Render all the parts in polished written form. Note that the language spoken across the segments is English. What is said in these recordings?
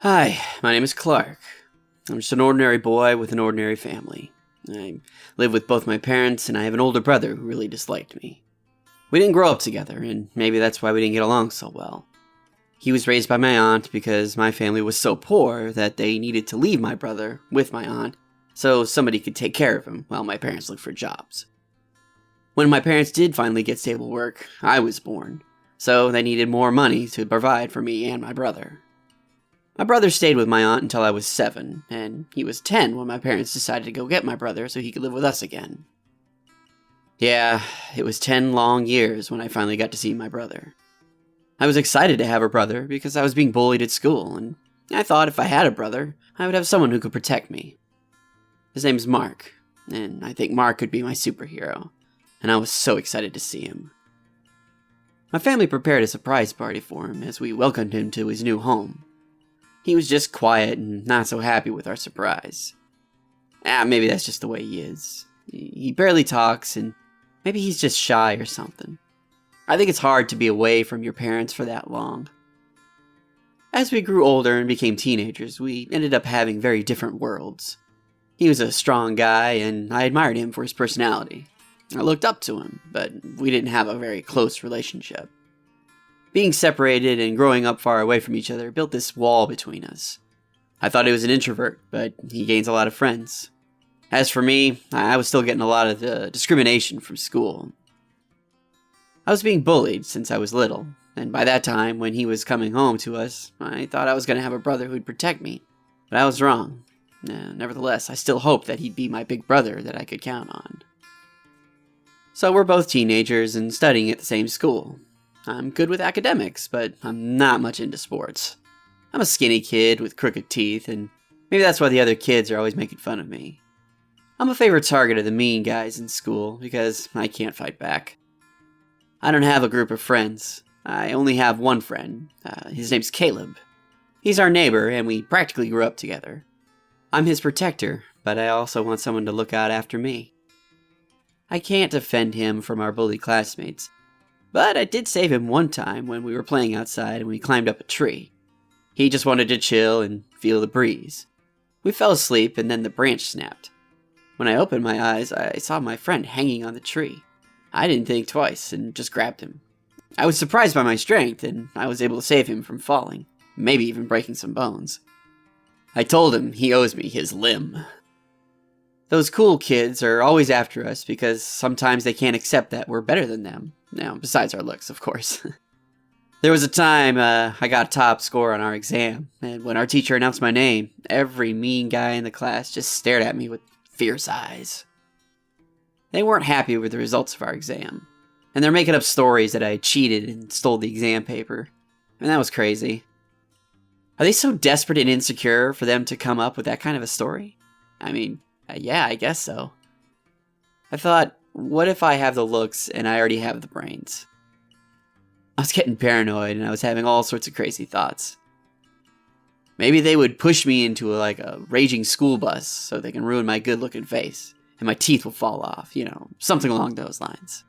Hi, my name is Clark. I'm just an ordinary boy with an ordinary family. I live with both my parents, and I have an older brother who really disliked me. We didn't grow up together, and maybe that's why we didn't get along so well. He was raised by my aunt because my family was so poor that they needed to leave my brother with my aunt so somebody could take care of him while my parents looked for jobs. When my parents did finally get stable work, I was born, so they needed more money to provide for me and my brother. My brother stayed with my aunt until I was 7, and he was 10 when my parents decided to go get my brother so he could live with us again. Yeah, it was 10 long years when I finally got to see my brother. I was excited to have a brother because I was being bullied at school, and I thought if I had a brother, I would have someone who could protect me. His name's Mark, and I think Mark could be my superhero, and I was so excited to see him. My family prepared a surprise party for him as we welcomed him to his new home. He was just quiet and not so happy with our surprise. Maybe that's just the way he is. He barely talks, and maybe he's just shy or something. I think it's hard to be away from your parents for that long. As we grew older and became teenagers, we ended up having very different worlds. He was a strong guy, and I admired him for his personality. I looked up to him, but we didn't have a very close relationship. Being separated and growing up far away from each other built this wall between us. I thought he was an introvert, but he gains a lot of friends. As for me, I was still getting a lot of the discrimination from school. I was being bullied since I was little, and by that time, when he was coming home to us, I thought I was going to have a brother who'd protect me. But I was wrong. Nevertheless, I still hoped that he'd be my big brother that I could count on. So we're both teenagers and studying at the same school. I'm good with academics, but I'm not much into sports. I'm a skinny kid with crooked teeth, and maybe that's why the other kids are always making fun of me. I'm a favorite target of the mean guys in school because I can't fight back. I don't have a group of friends. I only have one friend. His name's Caleb. He's our neighbor, and we practically grew up together. I'm his protector, but I also want someone to look out after me. I can't defend him from our bully classmates, but I did save him one time when we were playing outside and we climbed up a tree. He just wanted to chill and feel the breeze. We fell asleep and then the branch snapped. When I opened my eyes, I saw my friend hanging on the tree. I didn't think twice and just grabbed him. I was surprised by my strength and I was able to save him from falling, maybe even breaking some bones. I told him he owes me his limb. Those cool kids are always after us because sometimes they can't accept that we're better than them. Now, besides our looks, of course. There was a time I got a top score on our exam, and when our teacher announced my name, every mean guy in the class just stared at me with fierce eyes. They weren't happy with the results of our exam, and they're making up stories that I cheated and stole the exam paper. And that was crazy. Are they so desperate and insecure for them to come up with that kind of a story? Yeah, I guess so. I thought, what if I have the looks and I already have the brains? I was getting paranoid and I was having all sorts of crazy thoughts. Maybe they would push me into a raging school bus so they can ruin my good-looking face and my teeth will fall off, something along those lines.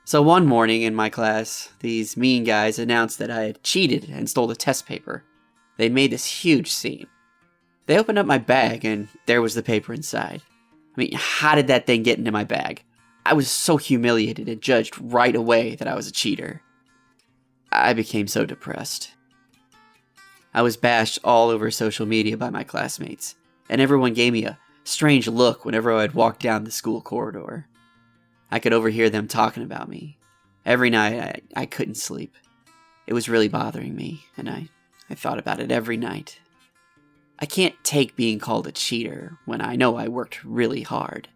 So one morning in my class, these mean guys announced that I had cheated and stole the test paper. They made this huge scene. They opened up my bag and there was the paper inside. How did that thing get into my bag? I was so humiliated and judged right away that I was a cheater. I became so depressed. I was bashed all over social media by my classmates, and everyone gave me a strange look whenever I'd walk down the school corridor. I could overhear them talking about me. Every night, I couldn't sleep. It was really bothering me, and I thought about it every night. I can't take being called a cheater when I know I worked really hard.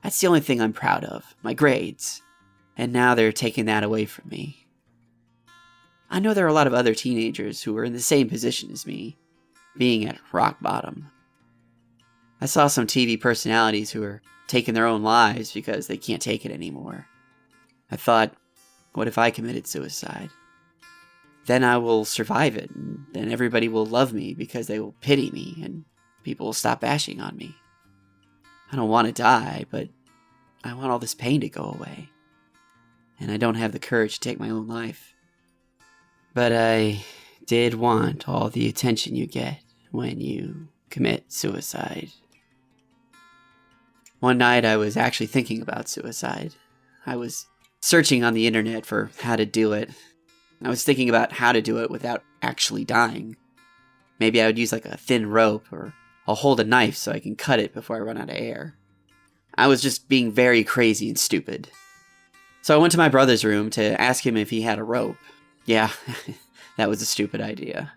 That's the only thing I'm proud of, my grades. And now they're taking that away from me. I know there are a lot of other teenagers who are in the same position as me, being at rock bottom. I saw some TV personalities who are taking their own lives because they can't take it anymore. I thought, what if I committed suicide? Then I will survive it, and then everybody will love me because they will pity me, and people will stop bashing on me. I don't want to die, but I want all this pain to go away. And I don't have the courage to take my own life. But I did want all the attention you get when you commit suicide. One night I was actually thinking about suicide. I was searching on the internet for how to do it. I was thinking about how to do it without actually dying. Maybe I would use like a thin rope, or I'll hold a knife so I can cut it before I run out of air. I was just being very crazy and stupid. So I went to my brother's room to ask him if he had a rope. Yeah, that was a stupid idea.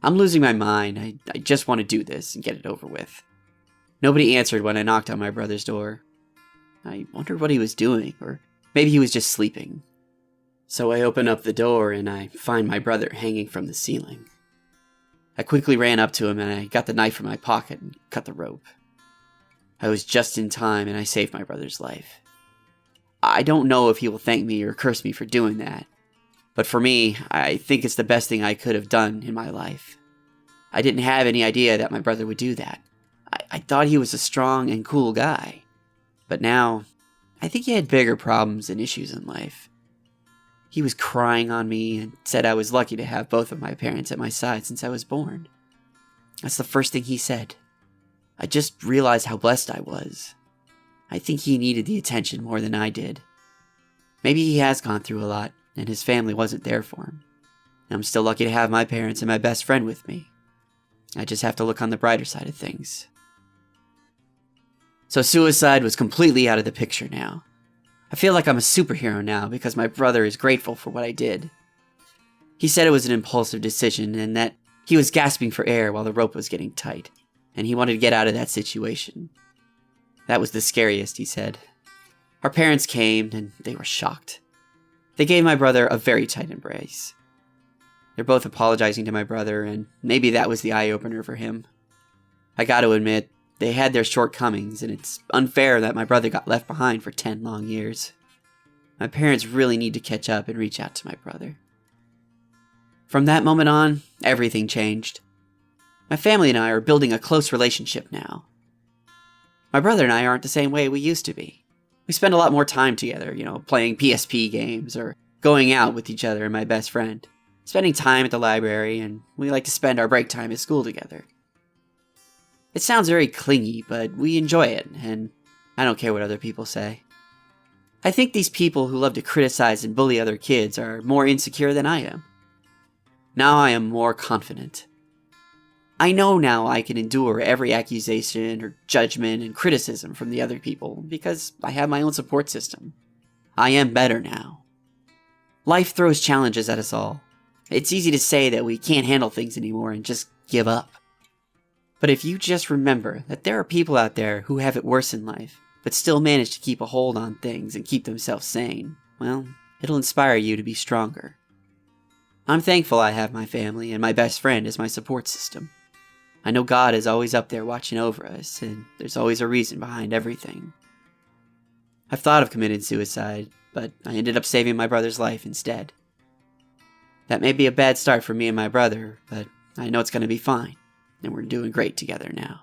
I'm losing my mind. I just want to do this and get it over with. Nobody answered when I knocked on my brother's door. I wondered what he was doing, or maybe he was just sleeping. So I open up the door and I find my brother hanging from the ceiling. I quickly ran up to him and I got the knife from my pocket and cut the rope. I was just in time and I saved my brother's life. I don't know if he will thank me or curse me for doing that, but for me, I think it's the best thing I could have done in my life. I didn't have any idea that my brother would do that. I thought he was a strong and cool guy, but now I think he had bigger problems and issues in life. He was crying on me and said I was lucky to have both of my parents at my side since I was born. That's the first thing he said. I just realized how blessed I was. I think he needed the attention more than I did. Maybe he has gone through a lot, and his family wasn't there for him. I'm still lucky to have my parents and my best friend with me. I just have to look on the brighter side of things. So suicide was completely out of the picture now. I feel like I'm a superhero now because my brother is grateful for what I did. He said it was an impulsive decision and that he was gasping for air while the rope was getting tight, and he wanted to get out of that situation. That was the scariest, he said. Our parents came and they were shocked. They gave my brother a very tight embrace. They're both apologizing to my brother, and maybe that was the eye-opener for him. I gotta admit, they had their shortcomings, and it's unfair that my brother got left behind for 10 long years. My parents really need to catch up and reach out to my brother. From that moment on, everything changed. My family and I are building a close relationship now. My brother and I aren't the same way we used to be. We spend a lot more time together, playing PSP games or going out with each other and my best friend, spending time at the library, and we like to spend our break time at school together. It sounds very clingy, but we enjoy it, and I don't care what other people say. I think these people who love to criticize and bully other kids are more insecure than I am. Now I am more confident. I know now I can endure every accusation or judgment and criticism from the other people because I have my own support system. I am better now. Life throws challenges at us all. It's easy to say that we can't handle things anymore and just give up. But if you just remember that there are people out there who have it worse in life, but still manage to keep a hold on things and keep themselves sane, well, it'll inspire you to be stronger. I'm thankful I have my family and my best friend as my support system. I know God is always up there watching over us, and there's always a reason behind everything. I've thought of committing suicide, but I ended up saving my brother's life instead. That may be a bad start for me and my brother, but I know it's going to be fine, and we're doing great together now.